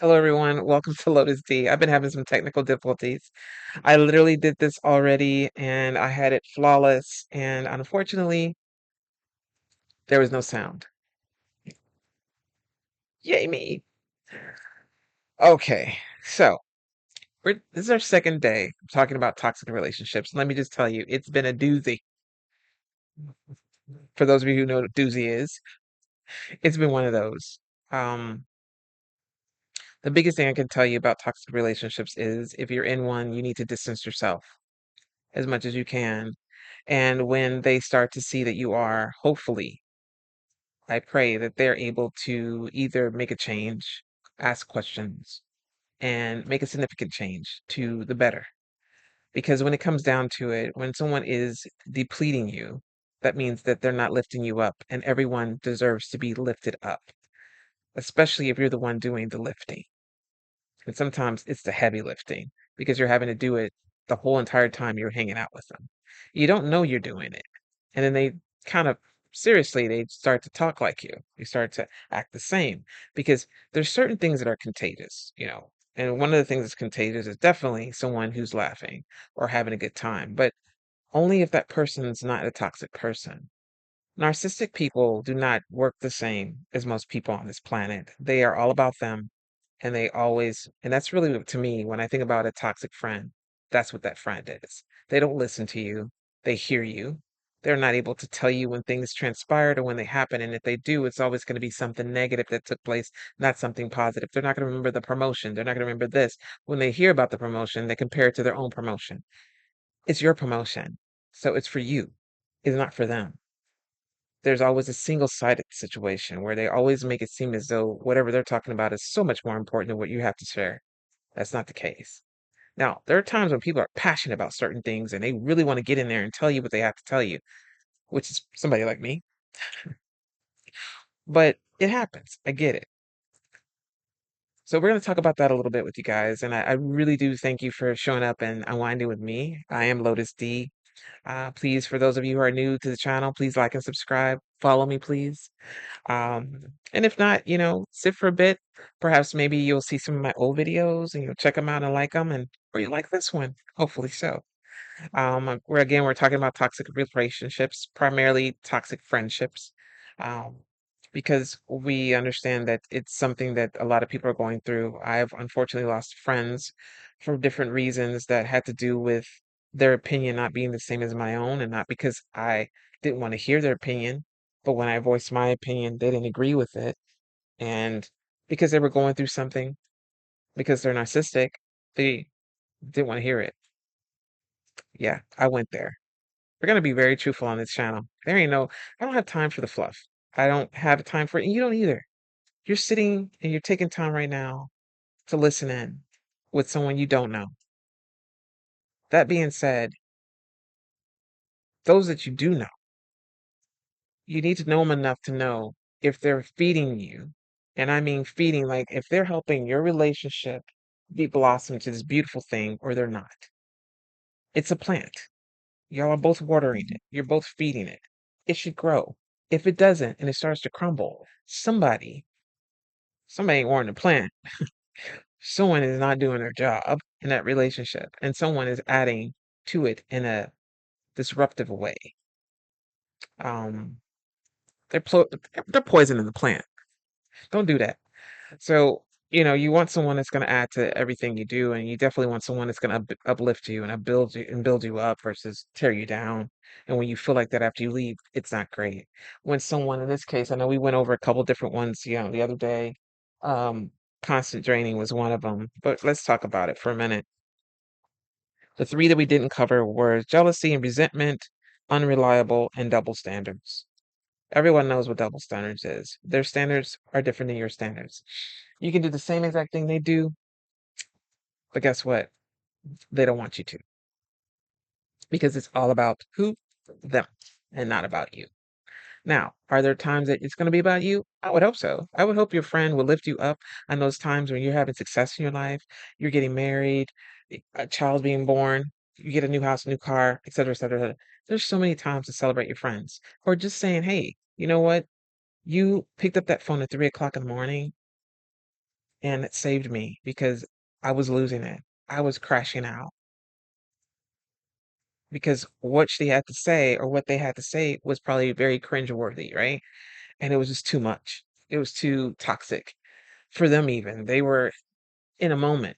Hello, everyone. Welcome to Lotus D. I've been having some technical difficulties. I literally did this already and I had it flawless, and unfortunately, there was no sound. Yay, me. Okay, so this is our second day talking about toxic relationships. Let me just tell you, it's been a doozy. For those of you who know what doozy is, it's been one of those. Um, the biggest thing I can tell you about toxic relationships is if you're in one, you need to distance yourself as much as you can. And when they start to see that you are, hopefully, I pray that they're able to either make a change, ask questions, and make a significant change to the better. Because when it comes down to it, when someone is depleting you, that means that they're not lifting you up, and everyone deserves to be lifted up, especially if you're the one doing the lifting. And sometimes it's the heavy lifting because you're having to do it the whole entire time you're hanging out with them. You don't know you're doing it. And then they kind of seriously, they start to talk like you. You start to act the same because there's certain things that are contagious. And one of the things that's contagious is definitely someone who's laughing or having a good time, but only if that person's not a toxic person. Narcissistic people do not work the same as most people on this planet. They are all about them, and and that's really to me, when I think about a toxic friend, that's what that friend is. They don't listen to you, they hear you. They're not able to tell you when things transpired or when they happen. And if they do, it's always going to be something negative that took place, not something positive. They're not going to remember the promotion. They're not going to remember this. When they hear about the promotion, they compare it to their own promotion. It's your promotion. So it's for you. It's not for them. There's always a single-sided situation where they always make it seem as though whatever they're talking about is so much more important than what you have to share. That's not the case. Now, there are times when people are passionate about certain things and they really want to get in there and tell you what they have to tell you, which is somebody like me, but it happens. I get it. So we're going to talk about that a little bit with you guys. And I really do thank you for showing up and unwinding with me. I am Lotus D. Please, for those of you who are new to the channel, please like and subscribe. Follow me, please. And if not, sit for a bit. Perhaps maybe you'll see some of my old videos and you'll check them out and like them, and or you like this one. Hopefully so. We're talking about toxic relationships, primarily toxic friendships, um, because we understand that it's something that a lot of people are going through. I've unfortunately lost friends for different reasons that had to do with their opinion not being the same as my own, and not because I didn't want to hear their opinion, but when I voiced my opinion, they didn't agree with it, and because they were going through something, because they're narcissistic, they didn't want to hear it. Yeah, I went there. We're gonna be very truthful on this channel. I don't have time for the fluff. I don't have time for it, and you don't either. You're sitting and you're taking time right now to listen in with someone you don't know. That being said, those that you do know, you need to know them enough to know if they're feeding you. And I mean feeding, like if they're helping your relationship be blossom to this beautiful thing or they're not. It's a plant. Y'all are both watering it. You're both feeding it. It should grow. If it doesn't and it starts to crumble, somebody ain't watering the plant. Someone is not doing their job in that relationship, and someone is adding to it in a disruptive way. Um, they're poisoning the plant. Don't do that. So, you want someone that's going to add to everything you do, and you definitely want someone that's going to uplift you and build you up versus tear you down. And when you feel like that after you leave, it's not great. When someone, in this case, I know we went over a couple different ones, the other day. Um, Constant draining was one of them, but let's talk about it for a minute. The three that we didn't cover were jealousy and resentment, unreliable, and double standards. Everyone knows what double standards is. Their standards are different than your standards. You can do the same exact thing they do, but guess what? They don't want you to because it's all about who? Them, and not about you. Now, are there times that it's going to be about you? I would hope so. I would hope your friend will lift you up on those times when you're having success in your life, you're getting married, a child's being born, you get a new house, a new car, et cetera, et cetera, et cetera. There's so many times to celebrate your friends. Or just saying, hey, you know what? You picked up that phone at 3 o'clock in the morning and it saved me because I was losing it. I was crashing out because what she had to say or what they had to say was probably very cringeworthy, right? And it was just too much. It was too toxic for them even. They were in a moment.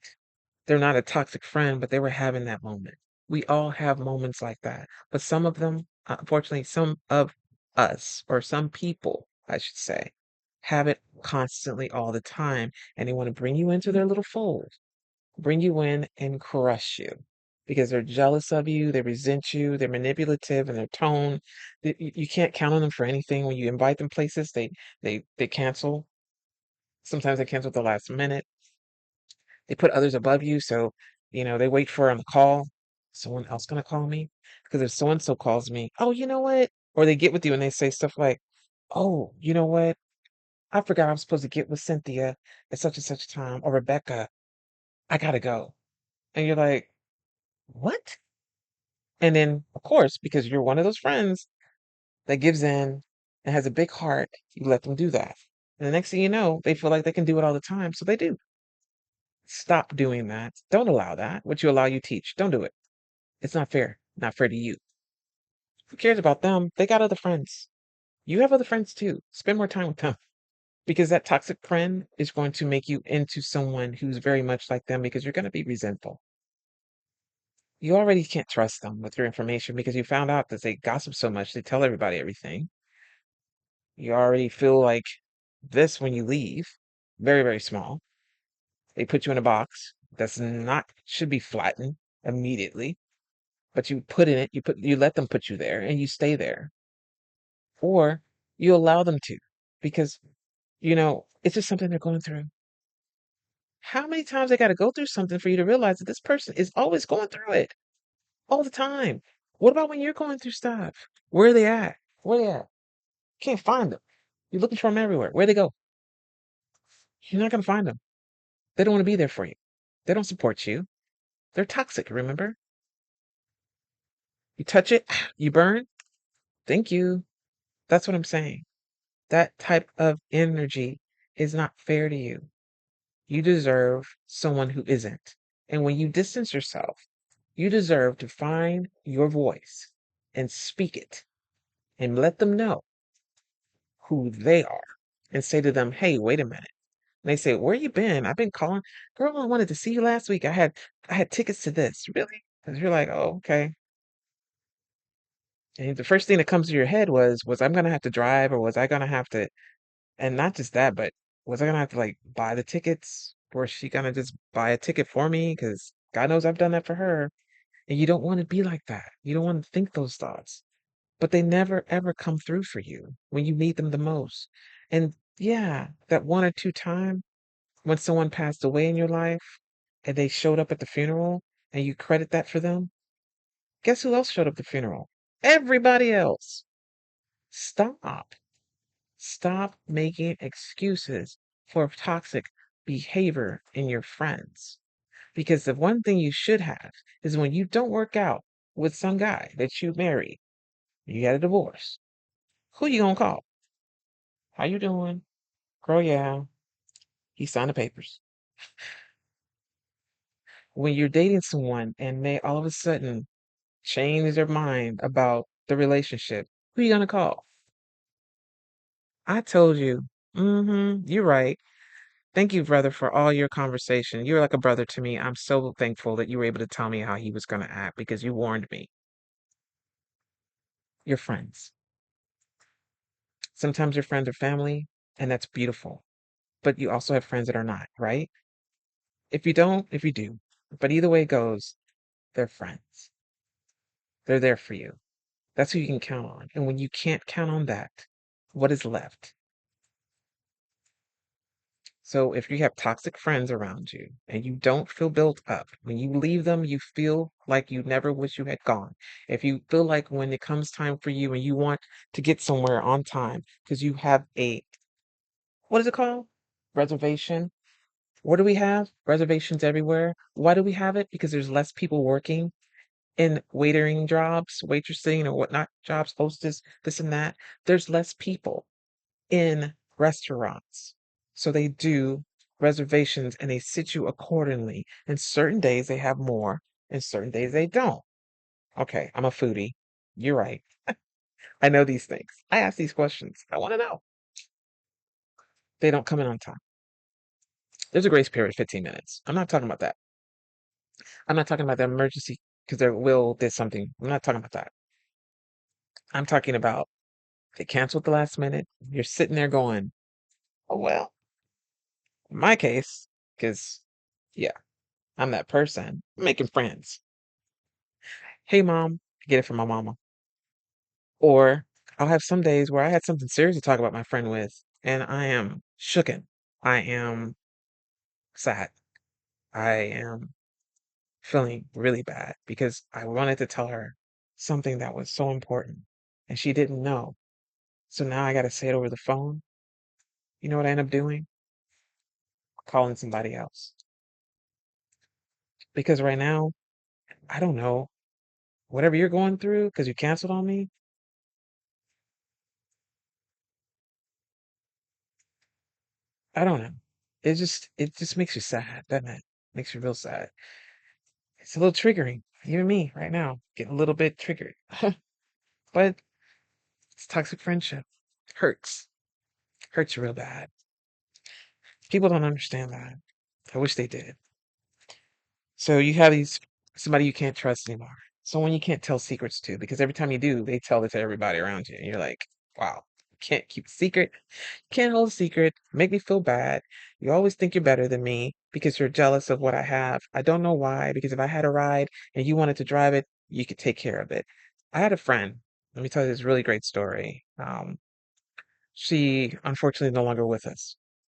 They're not a toxic friend, but they were having that moment. We all have moments like that. But some of them, unfortunately, some of us, or some people, I should say, have it constantly all the time. And they want to bring you into their little fold, bring you in and crush you because they're jealous of you, they resent you, they're manipulative in their tone. You can't count on them for anything. When you invite them places, they cancel. Sometimes they cancel at the last minute. They put others above you, so, they wait for on the call, "Someone else gonna call me? Because if so and so calls me, oh, you know what?" Or they get with you and they say stuff like, "Oh, you know what? I forgot I'm supposed to get with Cynthia at such and such time, or Rebecca. I gotta go." And you're like, "What?" And then, of course, because you're one of those friends that gives in and has a big heart, you let them do that. And the next thing you know, they feel like they can do it all the time, so they do. Stop doing that. Don't allow that. What you allow, you teach. Don't do it. It's not fair. Not fair to you. Who cares about them? They got other friends. You have other friends too. Spend more time with them because that toxic friend is going to make you into someone who's very much like them because you're going to be resentful. You already can't trust them with your information because you found out that they gossip so much, they tell everybody everything. You already feel like this when you leave. Very, very small. They put you in a box that's not should be flattened immediately, but you put in it, you let them put you there and you stay there. Or you allow them to because, it's just something they're going through. How many times they got to go through something for you to realize that this person is always going through it all the time? What about when you're going through stuff? Where are they at? Where they at? Can't find them. You're looking for them everywhere. Where they go? You're not going to find them. They don't want to be there for you. They don't support you. They're toxic, remember? You touch it, you burn. Thank you. That's what I'm saying. That type of energy is not fair to you. You deserve someone who isn't. And when you distance yourself, you deserve to find your voice and speak it and let them know who they are and say to them, "Hey, wait a minute." And they say, "Where you been? I've been calling. Girl, I wanted to see you last week. I had tickets to this." Really? And you're like, "Oh, okay." And the first thing that comes to your head was I'm gonna have to drive or was I gonna have to, and not just that, but was I gonna have to like buy the tickets? Or is she gonna just buy a ticket for me? Because God knows I've done that for her. And you don't want to be like that. You don't want to think those thoughts. But they never ever come through for you when you need them the most. And yeah, that one or two time when someone passed away in your life and they showed up at the funeral and you credit that for them, guess who else showed up at the funeral? Everybody else. Stop. Stop making excuses for toxic behavior in your friends. Because the one thing you should have is when you don't work out with some guy that you married, you got a divorce, who you gonna call? How you doing? Girl, yeah, he signed the papers. When you're dating someone and they all of a sudden change their mind about the relationship, who you gonna call? I told you. You're right. Thank you, brother, for all your conversation. You're like a brother to me. I'm so thankful that you were able to tell me how he was gonna act because you warned me. You're friends. Sometimes your friends are family, and that's beautiful. But you also have friends that are not, right? If you don't, if you do. But either way it goes, they're friends. They're there for you. That's who you can count on. And when you can't count on that, what is left? So if you have toxic friends around you and you don't feel built up, when you leave them, you feel like you never wish you had gone. If you feel like when it comes time for you and you want to get somewhere on time because you have what is it called? Reservation. What do we have? Reservations everywhere. Why do we have it? Because there's less people working in waitering jobs, waitressing or whatnot jobs, hostess, this and that. There's less people in restaurants. So they do reservations and they sit you accordingly. And certain days they have more, and certain days they don't. Okay, I'm a foodie. You're right. I know these things. I ask these questions. I want to know. They don't come in on time. There's a grace period of 15 minutes. I'm not talking about that. I'm not talking about the emergency because their will did something. I'm not talking about that. I'm talking about they canceled the last minute. You're sitting there going, oh, well, in my case, because, yeah, I'm that person making friends. Hey, mom, I get it from my mama. Or I'll have some days where I had something serious to talk about my friend with, and I am shooken. I am sad. I am feeling really bad because I wanted to tell her something that was so important and she didn't know. So now I got to say it over the phone. You know what I end up doing? Calling somebody else. Because right now, I don't know, whatever you're going through because you canceled on me, I don't know. It just makes you sad, doesn't it? Makes you real sad. It's a little triggering. Even me right now, getting a little bit triggered. But it's toxic friendship. Hurts. Hurts real bad. People don't understand that. I wish they did. So you have these somebody you can't trust anymore. Someone you can't tell secrets to because every time you do, they tell it to everybody around you. And you're like, wow, can't keep a secret. Can't hold a secret. Make me feel bad. You always think you're better than me because you're jealous of what I have. I don't know why, because if I had a ride and you wanted to drive it, you could take care of it. I had a friend. Let me tell you this really great story. She unfortunately is no longer with us.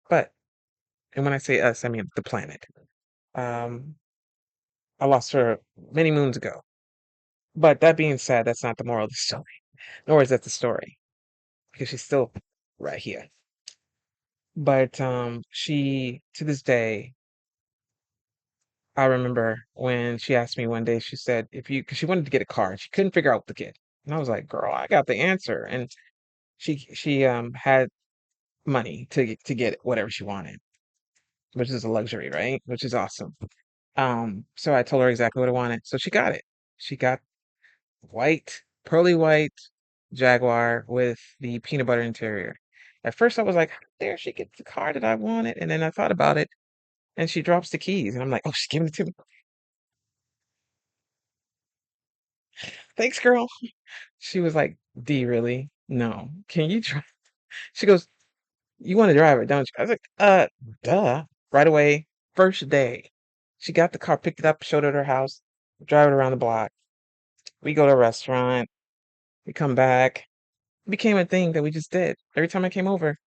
But, and when I say us, I mean the planet. Um, I lost her many moons ago. But that being said, that's not the moral of the story, nor is that the story, because she's still right here. But she, to this day, I remember when she asked me one day, she said, if you, because she wanted to get a car and she couldn't figure out what to get. And I was like, girl, I got the answer. And she had money to get whatever she wanted, which is a luxury, right? Which is awesome. So I told her exactly what I wanted. So she got it. She got white, pearly white Jaguar with the peanut butter interior. At first, I was like, how dare she get the car that I wanted? And then I thought about it, and she drops the keys, and I'm like, oh, she's giving it to me. Thanks, girl. She was like, D, really? No. Can you drive? She goes, you want to drive it, don't you? I was like, duh. Right away, first day. She got the car, picked it up, showed it at her house, drive it around the block. We go to a restaurant, we come back. It became a thing that we just did. Every time I came over,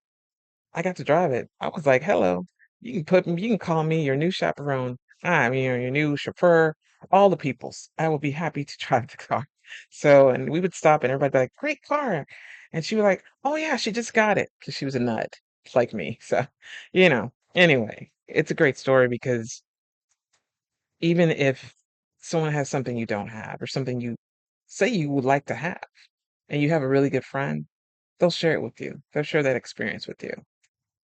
I got to drive it. I was like, "Hello, you can call me your new chaperone. I mean, your new chauffeur, all the peoples. I will be happy to drive the car." So, and we would stop, and everybody would be like, "Great car," and she was like, "Oh yeah, she just got it," because she was a nut like me. So, you know. Anyway, it's a great story because even if someone has something you don't have, or something you say you would like to have, and you have a really good friend, they'll share it with you. They'll share that experience with you.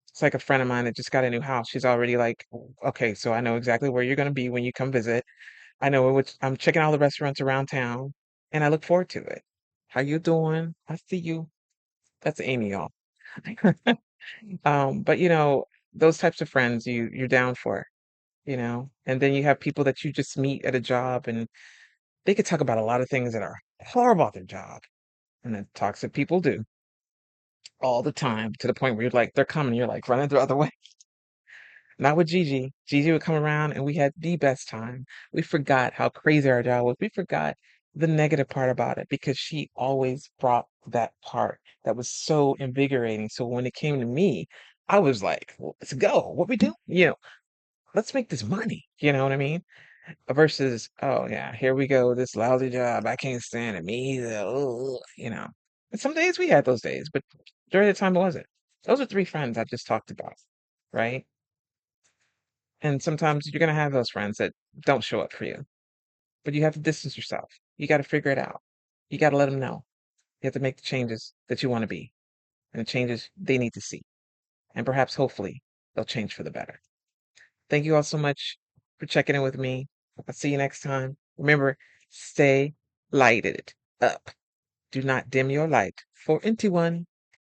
It's like a friend of mine that just got a new house. She's already like, okay, so I know exactly where you're going to be when you come visit. I know which I'm checking all the restaurants around town, and I look forward to it. How you doing? I see you. That's Amy, y'all. But those types of friends you're down for, and then you have people that you just meet at a job, and they could talk about a lot of things that are horrible about their job, and then toxic people do all the time to the point where you're like, they're coming, you're like running the other way. Not with Gigi. Gigi would come around and we had the best time. We forgot how crazy our job was. We forgot the negative part about it because she always brought that part that was so invigorating. So when it came to me, I was like, "Well, let's go. What we do? Let's make this money." You know what I mean? Versus, oh yeah, here we go, this lousy job. I can't stand it. Me either. Ugh. And some days we had those days, but during the time it wasn't. Those are three friends I just talked about, right? And sometimes you're going to have those friends that don't show up for you, but you have to distance yourself. You got to figure it out. You got to let them know. You have to make the changes that you want to be and the changes they need to see. And perhaps, hopefully, they'll change for the better. Thank you all so much for checking in with me. I'll see you next time. Remember, stay lighted up. Do not dim your light for anyone.